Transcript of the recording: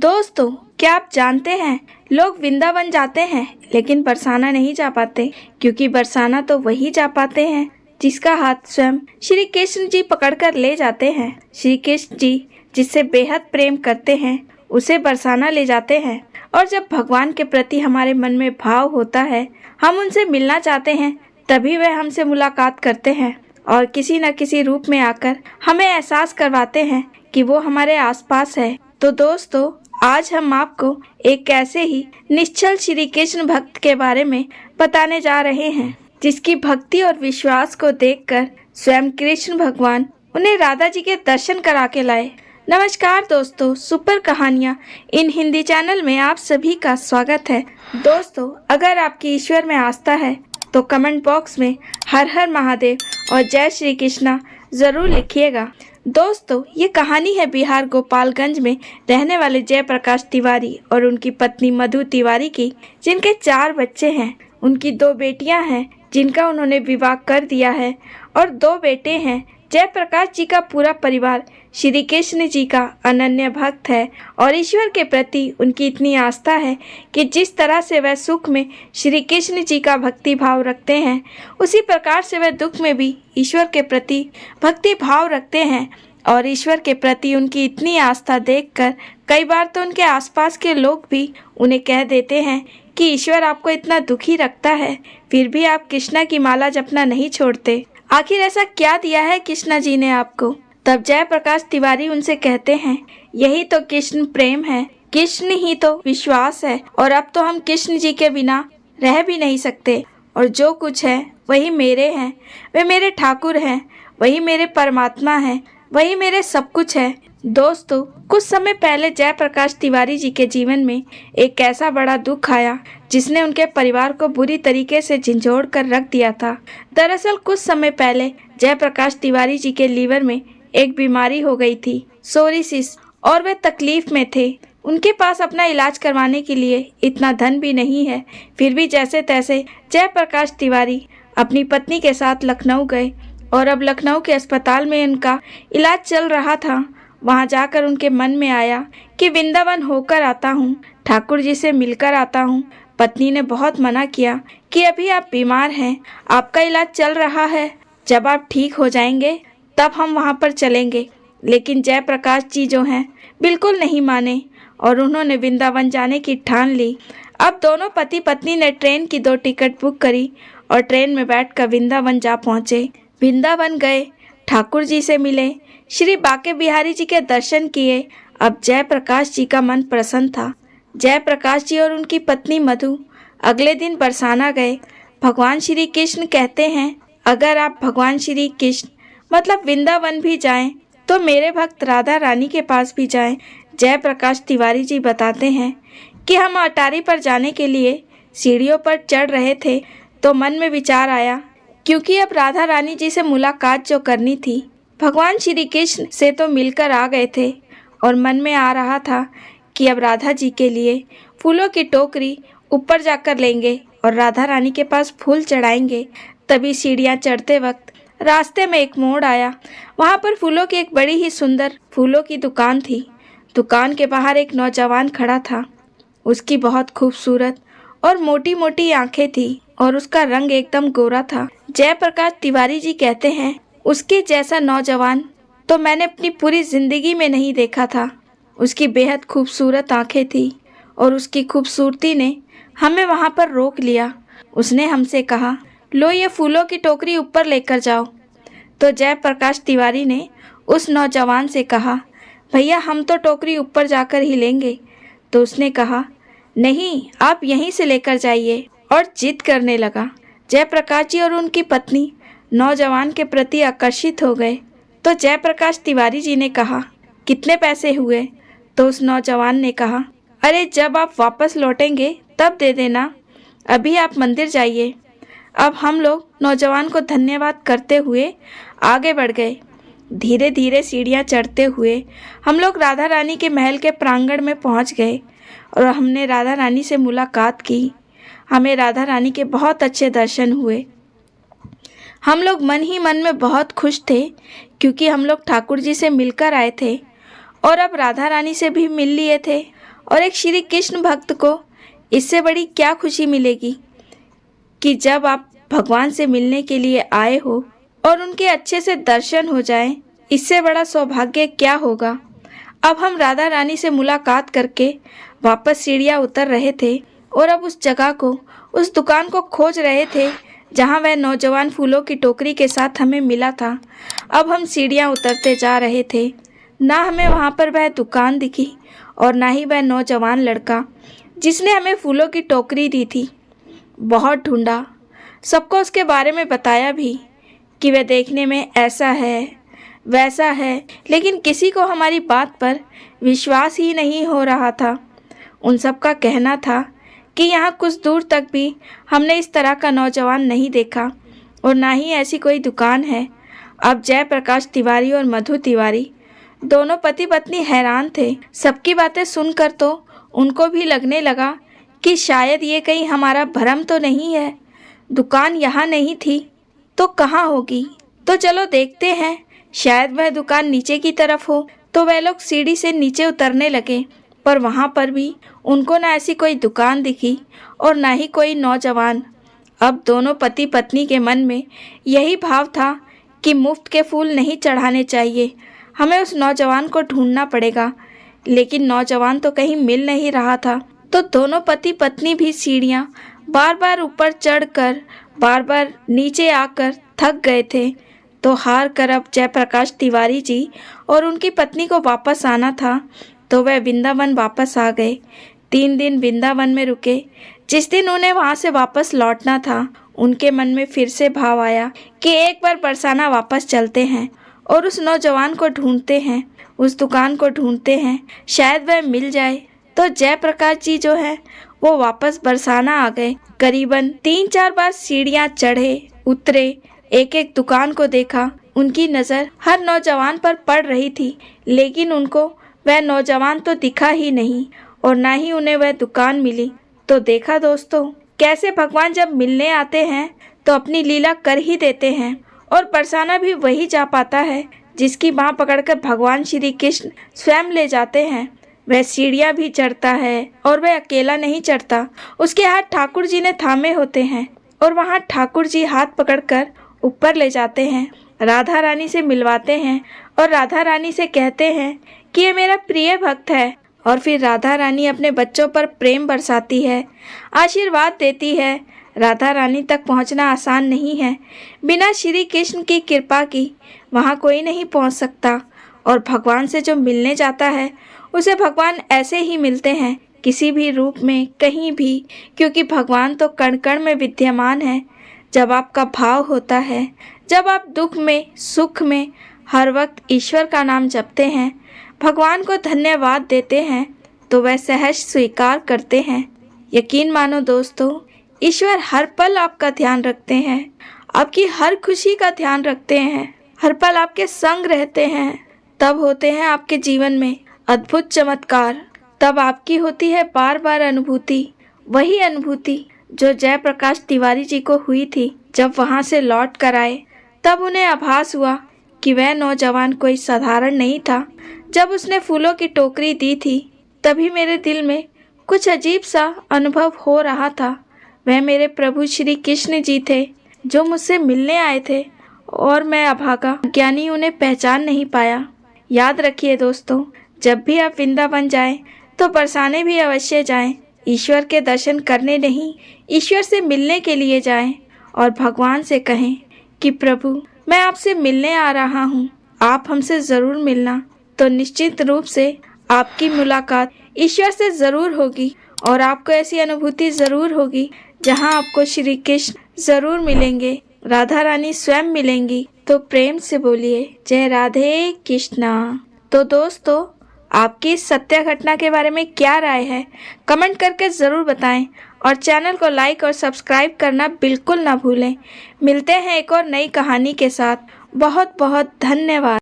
दोस्तों, क्या आप जानते हैं लोग वृंदावन जाते हैं लेकिन बरसाना नहीं जा पाते, क्योंकि बरसाना तो वही जा पाते हैं जिसका हाथ स्वयं श्री कृष्ण जी पकड़कर ले जाते हैं। श्री कृष्ण जी जिससे बेहद प्रेम करते हैं उसे बरसाना ले जाते हैं। और जब भगवान के प्रति हमारे मन में भाव होता है, हम उनसे मिलना चाहते हैं, तभी वह हमसे मुलाकात करते हैं और किसी न किसी रूप में आकर हमें एहसास करवाते हैं कि वो हमारे आसपास है। तो दोस्तों, आज हम आपको एक ऐसे ही निश्चल श्री कृष्ण भक्त के बारे में बताने जा रहे हैं, जिसकी भक्ति और विश्वास को देखकर स्वयं कृष्ण भगवान उन्हें राधा जी के दर्शन करा के लाए। नमस्कार दोस्तों, सुपर कहानियाँ इन हिंदी चैनल में आप सभी का स्वागत है। दोस्तों, अगर आपकी ईश्वर में आस्था है तो कमेंट बॉक्स में हर हर महादेव और जय श्री कृष्णा जरूर लिखिएगा। दोस्तों, ये कहानी है बिहार गोपालगंज में रहने वाले जयप्रकाश तिवारी और उनकी पत्नी मधु तिवारी की, जिनके 4 बच्चे हैं। उनकी 2 बेटियां हैं जिनका उन्होंने विवाह कर दिया है और 2 बेटे हैं। जयप्रकाश जी का पूरा परिवार श्री कृष्ण जी का अनन्य भक्त है और ईश्वर के प्रति उनकी इतनी आस्था है कि जिस तरह से वह सुख में श्री कृष्ण जी का भक्ति भाव रखते हैं, उसी प्रकार से वह दुख में भी ईश्वर के प्रति भक्ति भाव रखते हैं। और ईश्वर के प्रति उनकी इतनी आस्था देखकर कई बार तो उनके आसपास के लोग भी उन्हें कह देते हैं कि ईश्वर आपको इतना दुखी रखता है, फिर भी आप कृष्णा की माला जपना नहीं छोड़ते। आखिर ऐसा क्या दिया है कृष्णा जी ने आपको? तब जयप्रकाश तिवारी उनसे कहते हैं, यही तो कृष्ण प्रेम है, कृष्ण ही तो विश्वास है, और अब तो हम कृष्ण जी के बिना रह भी नहीं सकते। और जो कुछ है वही मेरे हैं, वे मेरे ठाकुर हैं, वही मेरे परमात्मा हैं, वही मेरे सब कुछ है। दोस्तों, कुछ समय पहले जयप्रकाश तिवारी जी के जीवन में एक ऐसा बड़ा दुख आया जिसने उनके परिवार को बुरी तरीके से झंझोड़ कर रख दिया था। दरअसल कुछ समय पहले जयप्रकाश तिवारी जी के लीवर में एक बीमारी हो गई थी, सोरियासिस, और वे तकलीफ में थे। उनके पास अपना इलाज करवाने के लिए इतना धन भी नहीं है। फिर भी जैसे तैसे जयप्रकाश तिवारी अपनी पत्नी के साथ लखनऊ गए और अब लखनऊ के अस्पताल में उनका इलाज चल रहा था। वहां जाकर उनके मन में आया कि वृंदावन होकर आता हूँ, ठाकुर जी से मिलकर आता हूँ। पत्नी ने बहुत मना किया कि अभी आप बीमार हैं, आपका इलाज चल रहा है, जब आप ठीक हो जाएंगे तब हम वहां पर चलेंगे। लेकिन जयप्रकाश जी जो हैं बिल्कुल नहीं माने और उन्होंने वृंदावन जाने की ठान ली। अब दोनों पति पत्नी ने ट्रेन की 2 टिकट बुक करी और ट्रेन में बैठकर वृंदावन जा पहुँचे। वृंदावन गए, ठाकुर जी से मिले, श्री बाके बिहारी जी के दर्शन किए। अब जयप्रकाश जी का मन प्रसन्न था। जयप्रकाश जी और उनकी पत्नी मधु अगले दिन बरसाना गए। भगवान श्री कृष्ण कहते हैं, अगर आप भगवान श्री कृष्ण मतलब वृंदावन भी जाएं तो मेरे भक्त राधा रानी के पास भी जाएं। जयप्रकाश तिवारी जी बताते हैं कि हम अटारी पर जाने के लिए सीढ़ियों पर चढ़ रहे थे तो मन में विचार आया, क्योंकि अब राधा रानी जी से मुलाकात जो करनी थी, भगवान श्री कृष्ण से तो मिलकर आ गए थे, और मन में आ रहा था कि अब राधा जी के लिए फूलों की टोकरी ऊपर जाकर लेंगे और राधा रानी के पास फूल चढ़ाएंगे। तभी सीढ़ियाँ चढ़ते वक्त रास्ते में एक मोड़ आया। वहाँ पर फूलों की एक बड़ी ही सुंदर फूलों की दुकान थी। दुकान के बाहर एक नौजवान खड़ा था। उसकी बहुत खूबसूरत और मोटी मोटी आंखें थी और उसका रंग एकदम गोरा था। जयप्रकाश तिवारी जी कहते हैं, उसके जैसा नौजवान तो मैंने अपनी पूरी जिंदगी में नहीं देखा था। उसकी बेहद खूबसूरत आंखें थी और उसकी खूबसूरती ने हमें वहाँ पर रोक लिया। उसने हमसे कहा, लो ये फूलों की टोकरी ऊपर लेकर जाओ। तो जयप्रकाश तिवारी ने उस नौजवान से कहा, भैया हम तो टोकरी ऊपर जाकर ही लेंगे। तो उसने कहा, नहीं, आप यहीं से लेकर जाइए, और जिद करने लगा। जयप्रकाश जी और उनकी पत्नी नौजवान के प्रति आकर्षित हो गए। तो जयप्रकाश तिवारी जी ने कहा, कितने पैसे हुए? तो उस नौजवान ने कहा, अरे जब आप वापस लौटेंगे तब दे देना, अभी आप मंदिर जाइए। अब हम लोग नौजवान को धन्यवाद करते हुए आगे बढ़ गए। धीरे धीरे सीढ़ियाँ चढ़ते हुए हम लोग राधा रानी के महल के प्रांगण में पहुँच गए और हमने राधा रानी से मुलाकात की। हमें राधा रानी के बहुत अच्छे दर्शन हुए। हम लोग मन ही मन में बहुत खुश थे, क्योंकि हम लोग ठाकुर जी से मिलकर आए थे और अब राधा रानी से भी मिल लिए थे और एक श्री कृष्ण भक्त को इससे बड़ी क्या खुशी मिलेगी कि जब आप भगवान से मिलने के लिए आए हो और उनके अच्छे से दर्शन हो जाएं। इससे बड़ा सौभाग्य क्या होगा। अब हम राधा रानी से मुलाकात करके वापस सीढ़ियाँ उतर रहे थे और अब उस जगह को, उस दुकान को खोज रहे थे जहाँ वह नौजवान फूलों की टोकरी के साथ हमें मिला था। अब हम सीढ़ियाँ उतरते जा रहे थे। ना हमें वहाँ पर वह दुकान दिखी और ना ही वह नौजवान लड़का जिसने हमें फूलों की टोकरी दी थी। बहुत ढूंढा, सबको उसके बारे में बताया भी कि वह देखने में ऐसा है वैसा है, लेकिन किसी को हमारी बात पर विश्वास ही नहीं हो रहा था। उन सब का कहना था कि यहाँ कुछ दूर तक भी हमने इस तरह का नौजवान नहीं देखा और ना ही ऐसी कोई दुकान है। अब जयप्रकाश तिवारी और मधु तिवारी दोनों पति पत्नी हैरान थे। सबकी बातें सुनकर तो उनको भी लगने लगा कि शायद ये कहीं हमारा भ्रम तो नहीं है। दुकान यहाँ नहीं थी तो कहाँ होगी। तो चलो देखते हैं, शायद वह दुकान नीचे की तरफ हो। तो वह लोग सीढ़ी से नीचे उतरने लगे, पर वहाँ पर भी उनको ना ऐसी कोई दुकान दिखी और ना ही कोई नौजवान। अब दोनों पति पत्नी के मन में यही भाव था कि मुफ्त के फूल नहीं चढ़ाने चाहिए, हमें उस नौजवान को ढूंढना पड़ेगा। लेकिन नौजवान तो कहीं मिल नहीं रहा था। तो दोनों पति पत्नी भी सीढ़ियाँ बार बार ऊपर चढ़कर बार बार नीचे आकर थक गए थे। तो हार कर अब जयप्रकाश तिवारी जी और उनकी पत्नी को वापस आना था, तो वह वृंदावन वापस आ गए। 3 दिन वृंदावन में रुके। जिस दिन उन्हें वहाँ से वापस लौटना था, उनके मन में फिर से भाव आया कि एक बार बरसाना वापस चलते हैं और उस नौजवान को ढूंढते हैं, उस दुकान को ढूंढते हैं, शायद वह मिल जाए। तो जयप्रकाश जी जो है वो वापस बरसाना आ गए। करीबन 3-4 बार सीढ़ियाँ चढ़े उतरे, एक एक दुकान को देखा। उनकी नज़र हर नौजवान पर पड़ रही थी, लेकिन उनको वह नौजवान तो दिखा ही नहीं और ना ही उन्हें वह दुकान मिली। तो देखा दोस्तों, कैसे भगवान जब मिलने आते हैं तो अपनी लीला कर ही देते हैं। और बरसाना भी वही जा पाता है जिसकी बाँह पकड़कर भगवान श्री कृष्ण स्वयं ले जाते हैं। वह सीढ़ियाँ भी चढ़ता है और वह अकेला नहीं चढ़ता, उसके हाथ ठाकुर जी ने थामे होते हैं और वहाँ ठाकुर जी हाथ पकड़कर ऊपर ले जाते हैं, राधा रानी से मिलवाते हैं और राधा रानी से कहते हैं कि ये मेरा प्रिय भक्त है। और फिर राधा रानी अपने बच्चों पर प्रेम बरसाती है, आशीर्वाद देती है। राधा रानी तक पहुंचना आसान नहीं है, बिना श्री कृष्ण की कृपा की वहां कोई नहीं पहुंच सकता। और भगवान से जो मिलने जाता है उसे भगवान ऐसे ही मिलते हैं, किसी भी रूप में, कहीं भी, क्योंकि भगवान तो कण कण में विद्यमान है। जब आपका भाव होता है, जब आप दुख में सुख में हर वक्त ईश्वर का नाम जपते हैं, भगवान को धन्यवाद देते हैं, तो वह सहज स्वीकार करते हैं। यकीन मानो दोस्तों, ईश्वर हर पल आपका ध्यान रखते हैं, आपकी हर खुशी का ध्यान रखते हैं, हर पल आपके संग रहते हैं। तब होते हैं आपके जीवन में अद्भुत चमत्कार, तब आपकी होती है बार बार अनुभूति, वही अनुभूति जो जयप्रकाश तिवारी जी को हुई थी। जब वहाँ से लौट कर आए तब उन्हें आभास हुआ कि वह नौजवान कोई साधारण नहीं था। जब उसने फूलों की टोकरी दी थी तभी मेरे दिल में कुछ अजीब सा अनुभव हो रहा था। वह मेरे प्रभु श्री कृष्ण जी थे जो मुझसे मिलने आए थे और मैं अभागा ज्ञानी उन्हें पहचान नहीं पाया। याद रखिए दोस्तों, जब भी आप वृंदावन जाएं तो बरसाने भी अवश्य जाएं। ईश्वर के दर्शन करने नहीं, ईश्वर से मिलने के लिए जाएं और भगवान से कहें कि प्रभु मैं आपसे मिलने आ रहा हूँ, आप हमसे ज़रूर मिलना। तो निश्चित रूप से आपकी मुलाकात ईश्वर से ज़रूर होगी और आपको ऐसी अनुभूति ज़रूर होगी जहाँ आपको श्री कृष्ण ज़रूर मिलेंगे, राधा रानी स्वयं मिलेंगी। तो प्रेम से बोलिए जय राधे कृष्णा। तो दोस्तों, आपकी इस सत्य घटना के बारे में क्या राय है, कमेंट करके ज़रूर बताएं और चैनल को लाइक और सब्सक्राइब करना बिल्कुल ना भूलें। मिलते हैं एक और नई कहानी के साथ। बहुत बहुत धन्यवाद।